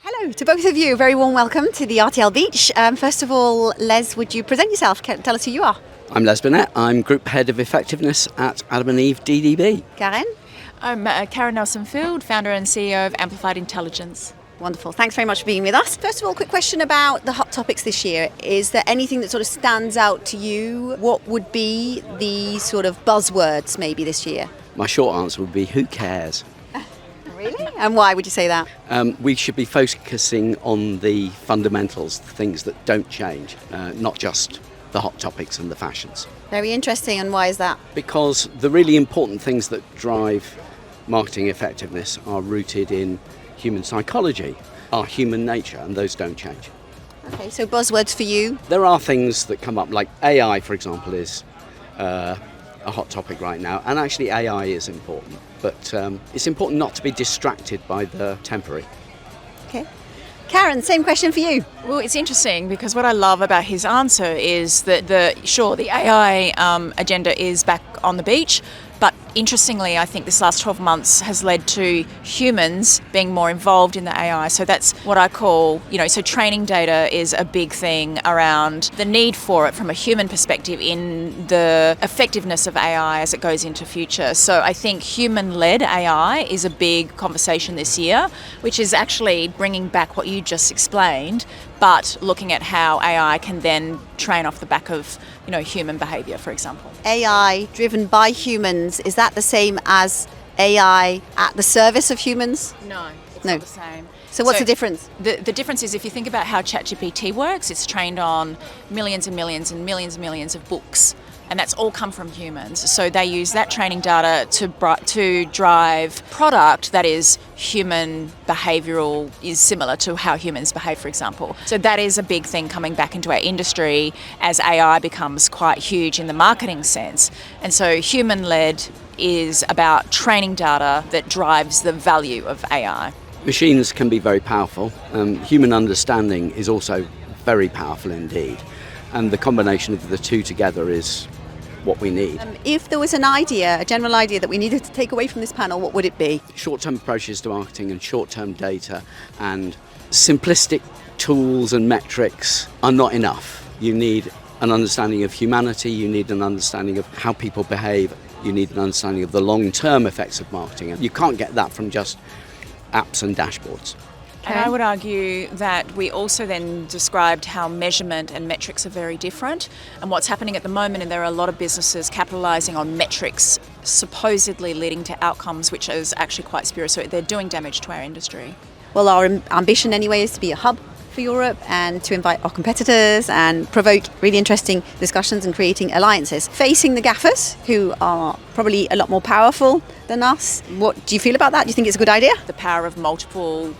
Hello to both of you. A very warm welcome to the RTL Beach. First of all, Les, would you present yourself? Tell us who you are. I'm Les Binet. I'm Group Head of Effectiveness at Adam&Eve DDB. Karen? I'm Karen Nelson-Field, founder and CEO of Amplified Intelligence. Wonderful. Thanks very much for being with us. First of all, quick question about the hot topics this year. Is there anything that sort of stands out to you? What would be the sort of buzzwords maybe this year? My short answer would be, who cares? Really? And why would you say that? We should be focusing on the fundamentals, the things that don't change, not just the hot topics and the fashions. Very interesting. And why is that? Because the really important things that drive marketing effectiveness are rooted in human psychology, our human nature, and those don't change. Okay, so buzzwords for you? There are things that come up, like AI, for example, is a hot topic right now, and actually AI is important, but it's important not to be distracted by the temporary. Okay. Karen, same question for you. Well, it's interesting because what I love about his answer is that the AI agenda is back on the beach, but interestingly, I think this last 12 months has led to humans being more involved in the AI. So that's what I call, so training data is a big thing around the need for it from a human perspective in the effectiveness of AI as it goes into future. So I think human-led AI is a big conversation this year, which is actually bringing back what you just explained, but looking at how AI can then train off the back of, human behaviour, for example. AI driven by humans, is that the same as AI at the service of humans? No, it's No. not the same. So what's the difference? The difference is if you think about how ChatGPT works, it's trained on millions and millions and millions and millions of books. And that's all come from humans. So they use that training data to drive product that is human behavioural, is similar to how humans behave, for example. So that is a big thing coming back into our industry as AI becomes quite huge in the marketing sense. And so human-led is about training data that drives the value of AI. Machines can be very powerful. Human understanding is also very powerful indeed. And the combination of the two together is what we need. If there was an idea, a general idea that we needed to take away from this panel, what would it be? Short-term approaches to marketing and short-term data and simplistic tools and metrics are not enough. You need an understanding of humanity, you need an understanding of how people behave, you need an understanding of the long-term effects of marketing. And you can't get that from just apps and dashboards. And I would argue that we also then described how measurement and metrics are very different. And what's happening at the moment, and there are a lot of businesses capitalising on metrics supposedly leading to outcomes, which is actually quite spurious. So they're doing damage to our industry. Well, our ambition anyway is to be a hub for Europe and to invite our competitors and provoke really interesting discussions and creating alliances. Facing the Gafas, who are probably a lot more powerful than us. What do you feel about that? Do you think it's a good idea? The power of multiple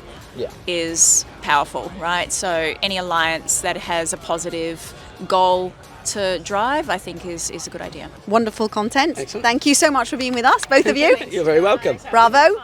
is powerful, right? So any alliance that has a positive goal to drive, I think is a good idea. Wonderful content. Excellent. Thank you so much for being with us, both of you. You're very welcome. Bravo.